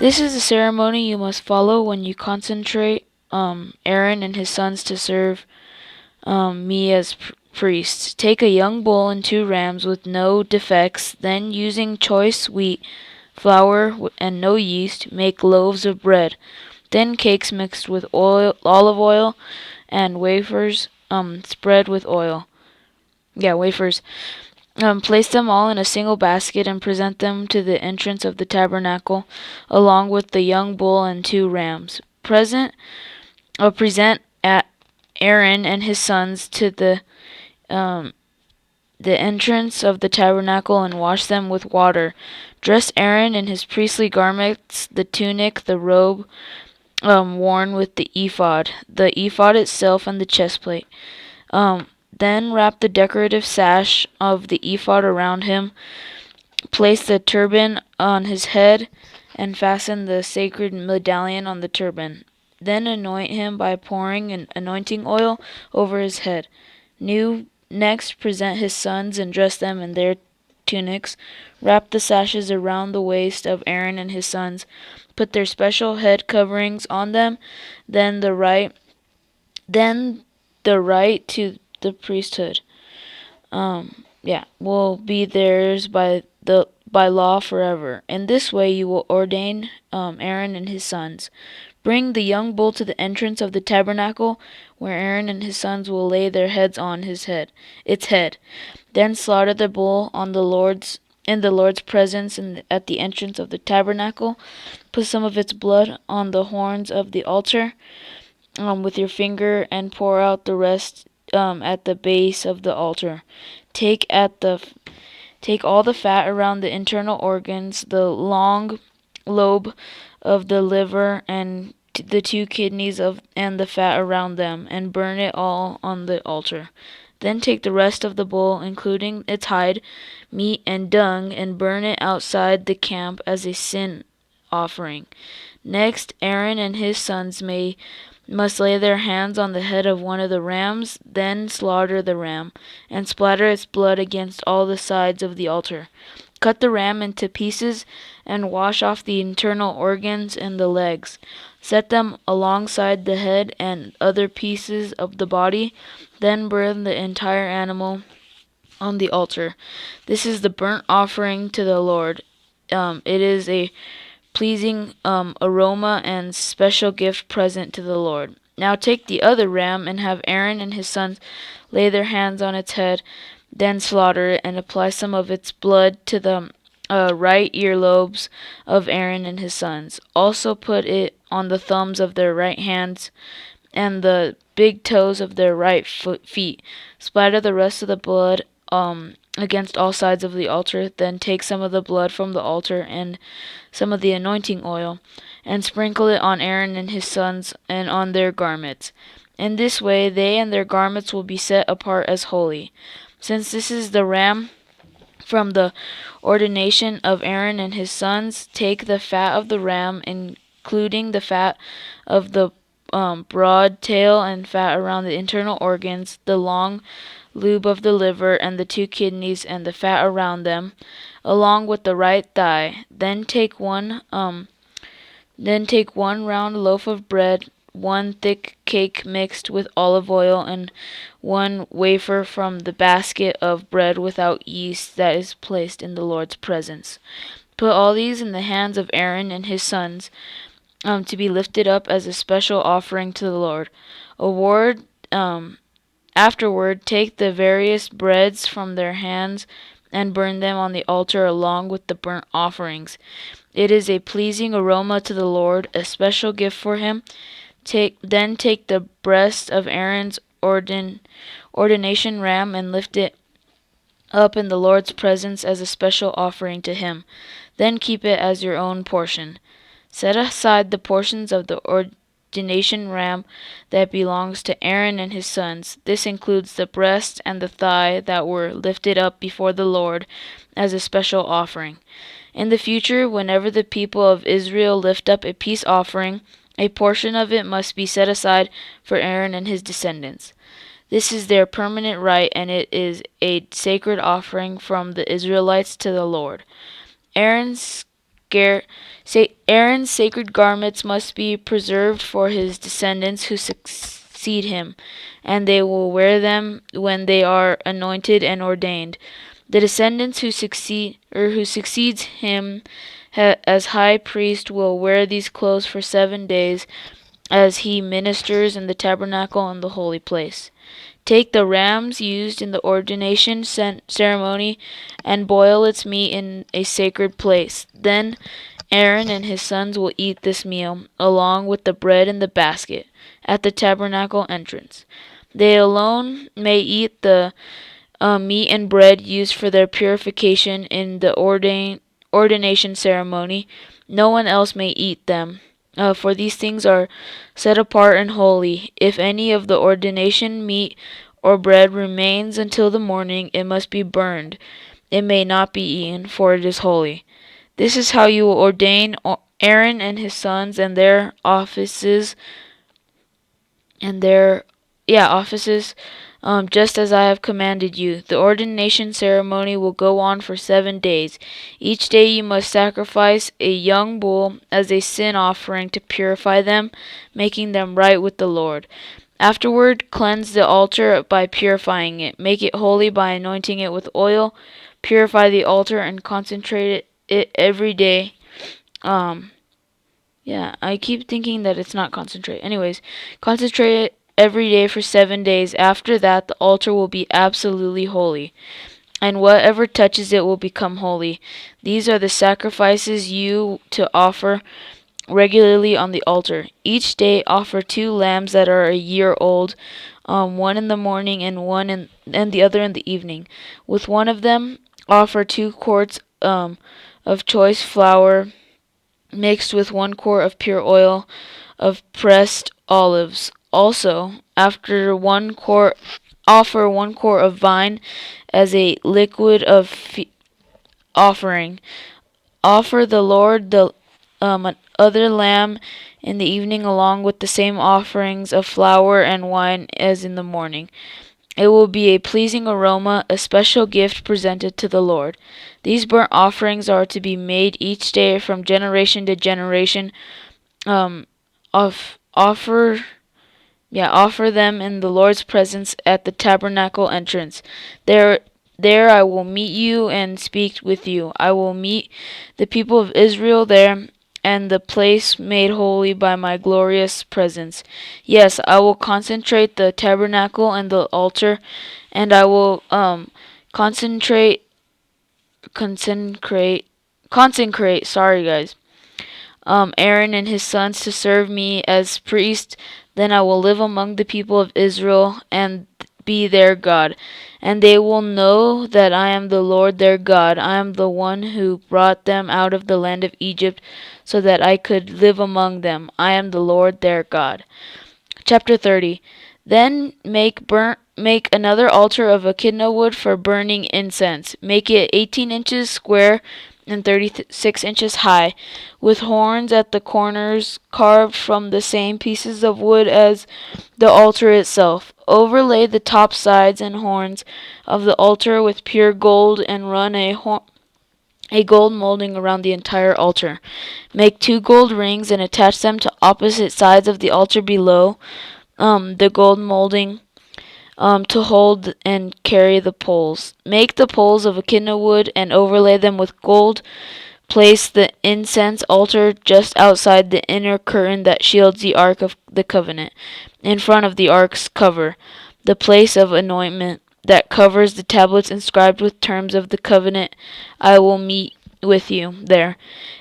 This is the ceremony you must follow when you consecrate Aaron and his sons to serve me as priests. Take a young bull and 2 rams with no defects. Then, using choice wheat, flour, and no yeast, make loaves of bread. Then cakes mixed with olive oil, and wafers spread with oil. Yeah, wafers. Place them all in a single basket and present them to the entrance of the tabernacle, along with the young bull and 2 rams. Present at Aaron and his sons to the entrance of the tabernacle and wash them with water. Dress Aaron in his priestly garments, the tunic, the robe worn with the ephod itself, and the chestplate. Then wrap the decorative sash of the ephod around him. Place the turban on his head and fasten the sacred medallion on the turban. Then anoint him by pouring an anointing oil over his head. Next, present his sons and dress them in their tunics. Wrap the sashes around the waist of Aaron and his sons. Put their special head coverings on them. Then the right to the priesthood. Will be theirs by law forever. In this way you will ordain Aaron and his sons. Bring the young bull to the entrance of the tabernacle, where Aaron and his sons will lay their heads on its head. Then slaughter the bull in the Lord's presence at the entrance of the tabernacle. Put some of its blood on the horns of the altar with your finger, and pour out the rest at the base of the altar. Take all the fat around the internal organs, the long lobe of the liver, and the 2 kidneys and the fat around them, and burn it all on the altar. Then take the rest of the bull, including its hide, meat, and dung, and burn it outside the camp as a sin offering. Next, Aaron and his sons must lay their hands on the head of one of the rams, then slaughter the ram, and splatter its blood against all the sides of the altar. Cut the ram into pieces and wash off the internal organs and the legs. Set them alongside the head and other pieces of the body, then burn the entire animal on the altar. This is the burnt offering to the Lord. It is a pleasing aroma and special gift present to the Lord. Now take the other ram and have Aaron and his sons lay their hands on its head, then slaughter it and apply some of its blood to the right earlobes of Aaron and his sons. Also put it on the thumbs of their right hands and the big toes of their right feet. Splatter the rest of the blood against all sides of the altar. Then take some of the blood from the altar and some of the anointing oil, and sprinkle it on Aaron and his sons and on their garments. In this way they and their garments will be set apart as holy. Since this is the ram from the ordination of Aaron and his sons, take the fat of the ram, including the fat of the broad tail and fat around the internal organs, the long lobe of the liver, and the 2 kidneys and the fat around them, along with the right thigh. Then take one round loaf of bread, 1 thick cake mixed with olive oil, and 1 wafer from the basket of bread without yeast that is placed in the Lord's presence. Put all these in the hands of Aaron and his sons, to be lifted up as a special offering to the Lord. Afterward, take the various breads from their hands and burn them on the altar along with the burnt offerings. It is a pleasing aroma to the Lord, a special gift for him. Then take the breast of Aaron's ordination ram and lift it up in the Lord's presence as a special offering to him. Then keep it as your own portion. Set aside the portions of the ordination ram that belongs to Aaron and his sons. This includes the breast and the thigh that were lifted up before the Lord as a special offering. In the future, whenever the people of Israel lift up a peace offering, a portion of it must be set aside for Aaron and his descendants. This is their permanent right, and it is a sacred offering from the Israelites to the Lord. Aaron's Aaron's sacred garments must be preserved for his descendants who succeed him, and they will wear them when they are anointed and ordained. The descendants who succeeds him as high priest will wear these clothes for 7 days as he ministers in the tabernacle and the holy place. Take the rams used in the ordination ceremony and boil its meat in a sacred place. Then Aaron and his sons will eat this meal, along with the bread in the basket, at the tabernacle entrance. They alone may eat the meat and bread used for their purification in the ordination ceremony. No one else may eat them, for these things are set apart and holy. If any of the ordination meat or bread remains until the morning, it must be burned. It may not be eaten, for it is holy. This is how you will ordain Aaron and his sons and their offices offices, just as I have commanded you. The ordination ceremony will go on for 7 days. Each day you must sacrifice a young bull as a sin offering to purify them, making them right with the Lord. Afterward, cleanse the altar by purifying it. Make it holy by anointing it with oil. Purify the altar and consecrate it every day. I keep thinking that it's not concentrate. Anyways, concentrate it every day for 7 days. After that, the altar will be absolutely holy, and whatever touches it will become holy. These are the sacrifices you to offer regularly on the altar. Each day offer 2 lambs that are a year old, one in the morning and the other in the evening. With one of them, offer 2 quarts of choice flour mixed with 1 quart of pure oil of pressed olives. Also, after 1 quart, offer 1 quart of wine as a liquid of offering. Offer the Lord the other lamb in the evening along with the same offerings of flour and wine as in the morning. It will be a pleasing aroma, a special gift presented to the Lord. These burnt offerings are to be made each day from generation to generation. Offer them in the Lord's presence at the tabernacle entrance. There I will meet you and speak with you. I will meet the people of Israel there, and the place made holy by my glorious presence. Yes, I will consecrate the tabernacle and the altar, and I will consecrate. Sorry, guys. Aaron and his sons to serve me as priests. Then I will live among the people of Israel and be their God, and they will know that I am the Lord their God. I am the one who brought them out of the land of Egypt so that I could live among them. I am the Lord their God. Chapter 30. Then make another altar of echidna wood for burning incense. Make it 18 inches square and 36 inches high, with horns at the corners carved from the same pieces of wood as the altar itself. Overlay the top sides and horns of the altar with pure gold and run a gold molding around the entire altar. Make 2 gold rings and attach them to opposite sides of the altar below the gold molding to hold and carry the poles. Make the poles of echidna wood and overlay them with gold. Place the incense altar just outside the inner curtain that shields the Ark of the Covenant, in front of the Ark's cover, the place of anointment that covers the tablets inscribed with terms of the covenant. I will meet with you there.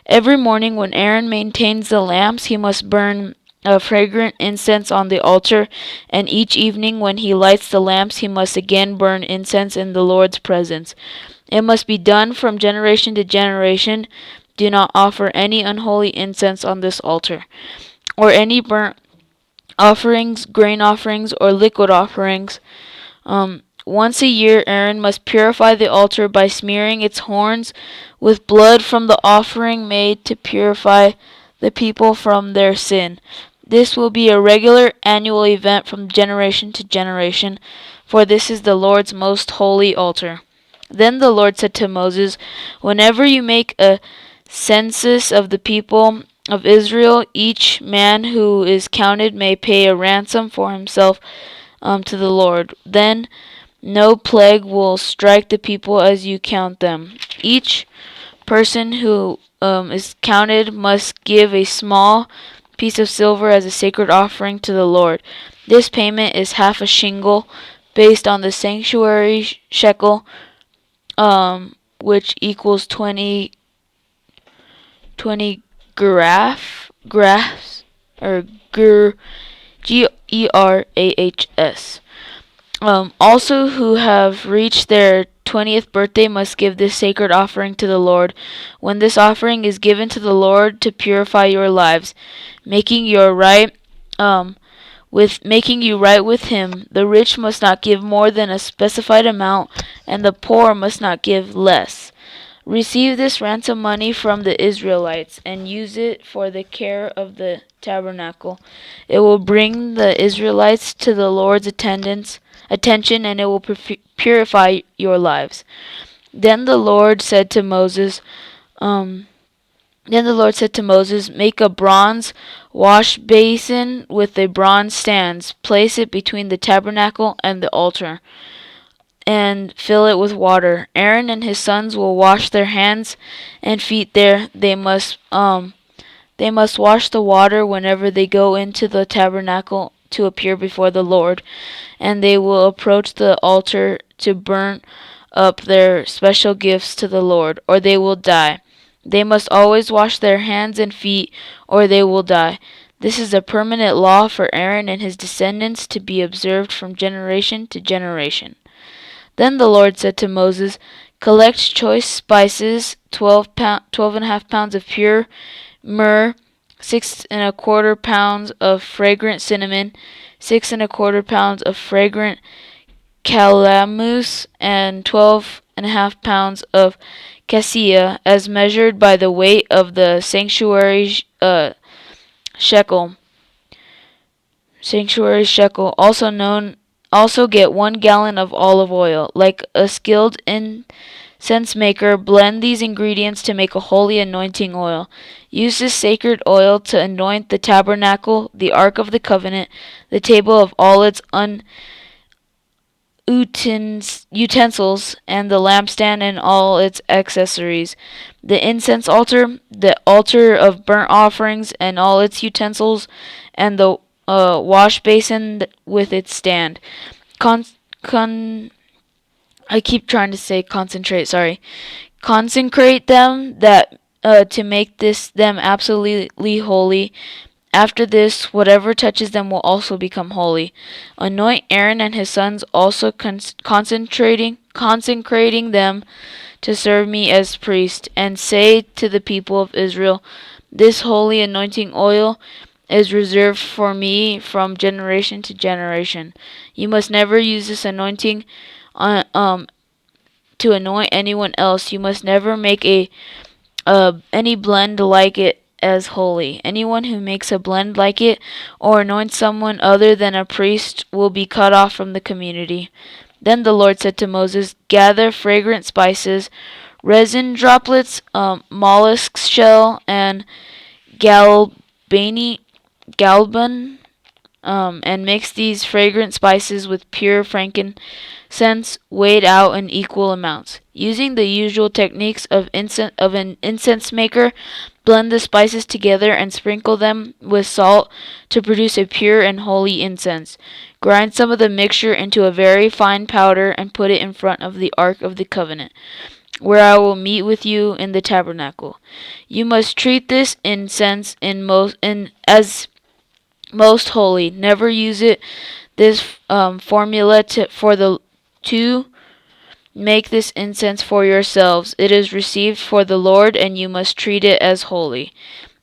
Every morning when Aaron maintains the lamps, he must burn a fragrant incense on the altar, and each evening when he lights the lamps, he must again burn incense in the Lord's presence. It must be done from generation to generation. Do not offer any unholy incense on this altar, or any burnt offerings, grain offerings, or liquid offerings. Once a year, Aaron must purify the altar by smearing its horns with blood from the offering made to purify the people from their sin. This will be a regular annual event from generation to generation, for this is the Lord's most holy altar. Then the Lord said to Moses, whenever you make a census of the people of Israel, each man who is counted may pay a ransom for himself to the Lord. Then no plague will strike the people as you count them. Each person who is counted must give a small piece of silver as a sacred offering to the Lord. This payment is half a shingle based on the sanctuary shekel, which equals 20 graphs, or Gerahs. Also, who have reached their 20th birthday must give this sacred offering to the Lord. When this offering is given to the Lord to purify your lives, making your right making you right with him, the rich must not give more than a specified amount, and the poor must not give less. Receive this ransom money from the Israelites and use it for the care of the tabernacle. It will bring the Israelites to the Lord's attention, and it will purify your lives. Then the Lord said to Moses, make a bronze wash basin with a bronze stand. Place it between the tabernacle and the altar, and fill it with water. Aaron and his sons will wash their hands and feet there. They must wash the water whenever they go into the tabernacle to appear before the Lord, and they will approach the altar to burn up their special gifts to the Lord, or they will die. They must always wash their hands and feet, or they will die. This is a permanent law for Aaron and his descendants to be observed from generation to generation. Then the Lord said to Moses, collect choice spices, 12.5 pounds of pure myrrh, 6.25 pounds of fragrant cinnamon, 6.25 pounds of fragrant calamus, and 12.5 pounds of cassia, as measured by the weight of the sanctuary shekel. Also get 1 gallon of olive oil. Like a skilled incense maker, blend these ingredients to make a holy anointing oil. Use this sacred oil to anoint the tabernacle, the ark of the covenant, the table of all its utensils, and the lampstand and all its accessories, the incense altar, the altar of burnt offerings and all its utensils, and the wash basin with its stand. I keep trying to say concentrate. Sorry. Consecrate them to make them absolutely holy. After this, whatever touches them will also become holy. Anoint Aaron and his sons, also consecrating them to serve me as priests, and say to the people of Israel, this holy anointing oil is reserved for me from generation to generation. You must never use this anointing to anoint anyone else. You must never make any blend like it as holy. Anyone who makes a blend like it or anoints someone other than a priest will be cut off from the community. Then the Lord said to Moses, gather fragrant spices, resin droplets, mollusk shell, and galban, and mix these fragrant spices with pure frankincense weighed out in equal amounts. Using the usual techniques of an incense maker, blend the spices together and sprinkle them with salt to produce a pure and holy incense. Grind some of the mixture into a very fine powder and put it in front of the Ark of the Covenant, where I will meet with you in the tabernacle. You must treat this incense as most holy. Never use this formula to make this incense for yourselves. It is received for the Lord, and you must treat it as holy.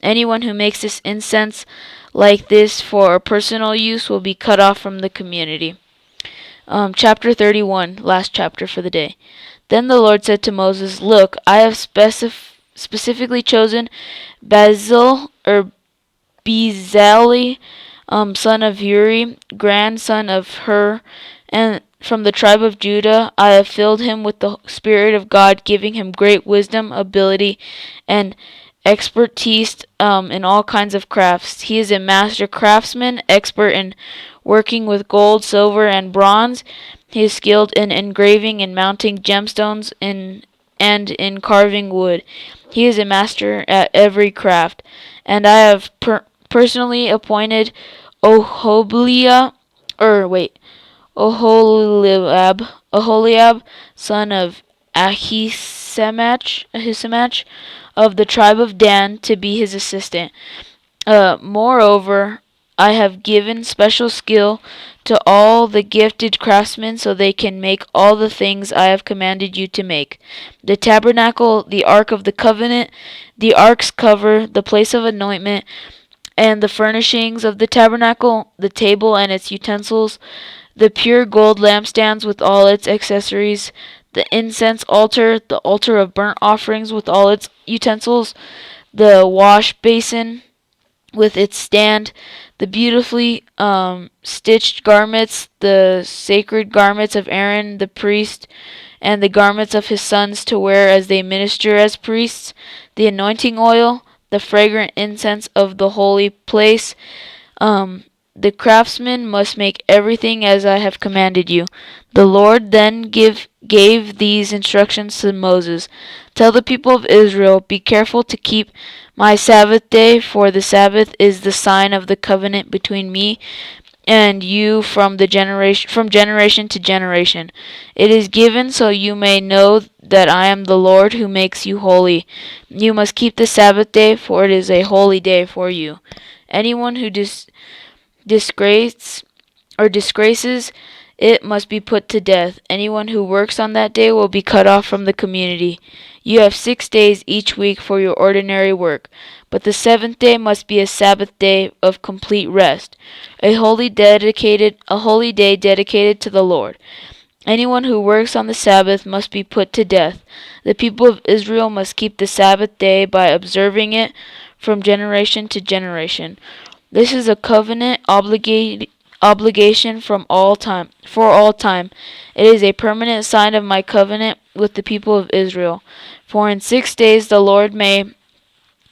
Anyone who makes this incense like this for personal use will be cut off from the community. Chapter 31, last chapter for the day. Then the Lord said to Moses, look, I have specifically chosen Bezalel, son of Uri, grandson of Hur, and from the tribe of Judah. I have filled him with the Spirit of God, giving him great wisdom, ability, and expertise in all kinds of crafts. He is a master craftsman, expert in working with gold, silver, and bronze. He is skilled in engraving and mounting gemstones and in carving wood. He is a master at every craft. And I have personally appointed Oholiab, Oholiab, son of Ahisamach of the tribe of Dan, to be his assistant. Moreover, I have given special skill to all the gifted craftsmen so they can make all the things I have commanded you to make: the tabernacle, the ark of the covenant, the ark's cover, the place of anointment, and the furnishings of the tabernacle, the table and its utensils, the pure gold lampstands with all its accessories, the incense altar, the altar of burnt offerings with all its utensils, the wash basin with its stand, the beautifully stitched garments, the sacred garments of Aaron the priest, and the garments of his sons to wear as they minister as priests, the anointing oil, the fragrant incense of the holy place. The craftsman must make everything as I have commanded you. The Lord then gave these instructions to Moses. Tell the people of Israel, be careful to keep my Sabbath day, for the Sabbath is the sign of the covenant between me and you from generation to generation. It is given so you may know that I am the Lord who makes you holy. You must keep the Sabbath day, for it is a holy day for you. Anyone who disgraces it must be put to death. Anyone who works on that day will be cut off from the community. You have 6 days each week for your ordinary work, but the seventh day must be a Sabbath day of complete rest, a holy day dedicated to the Lord. Anyone who works on the Sabbath must be put to death. The people of Israel must keep the Sabbath day by observing it from generation to generation. This is a covenant obligation for all time. It is a permanent sign of my covenant with the people of Israel. For in 6 days the Lord made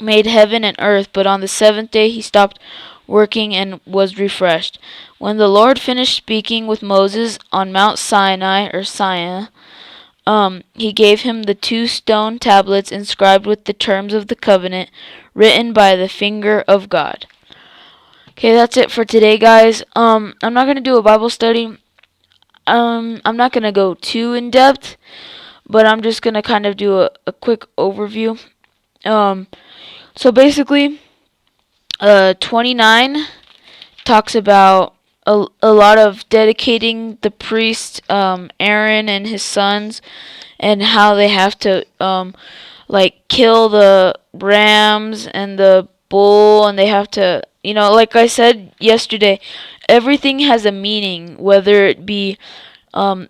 heaven and earth, but on the seventh day he stopped working and was refreshed. When the Lord finished speaking with Moses on Mount Sinai, he gave him the 2 stone tablets inscribed with the terms of the covenant, written by the finger of God. Okay, that's it for today, guys. I'm not gonna do a Bible study. I'm not gonna go too in depth, but I'm just gonna kind of do a quick overview. So basically, 29 talks about a lot of dedicating the priest, Aaron and his sons, and how they have to kill the rams and the bull, and they have to, like I said yesterday, everything has a meaning, whether it be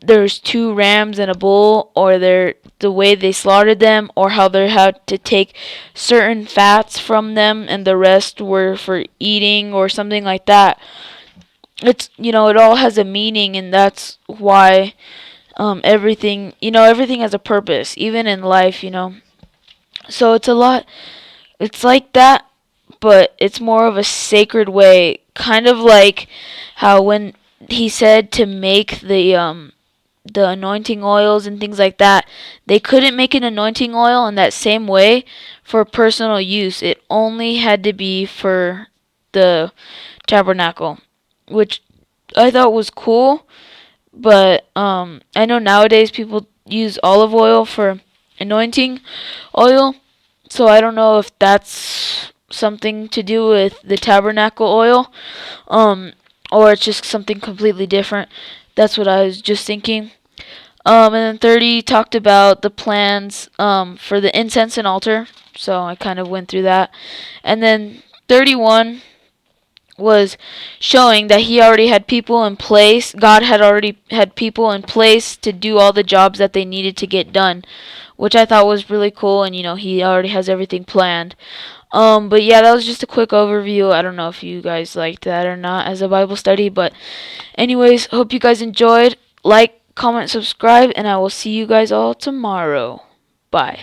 there's 2 rams and a bull, or the way they slaughtered them, or how they had to take certain fats from them and the rest were for eating or something like that. It all has a meaning, and that's why everything has a purpose, even in life. So it's like that, but it's more of a sacred way, kind of like how when he said to make the anointing oils and things like that, they couldn't make an anointing oil in that same way for personal use. It only had to be for the tabernacle, which I thought was cool. But I know nowadays people use olive oil for anointing oil, so I don't know if that's something to do with the tabernacle oil, or it's just something completely different. That's what I was just thinking. And then 30 talked about the plans for the incense and altar, so I kind of went through that. And then 31 was showing that he already had people in place. God had already had people in place to do all the jobs that they needed to get done, which I thought was really cool, and he already has everything planned. But yeah, that was just a quick overview. I don't know if you guys liked that or not as a Bible study, but anyways, hope you guys enjoyed. Like, comment, subscribe, and I will see you guys all tomorrow. Bye.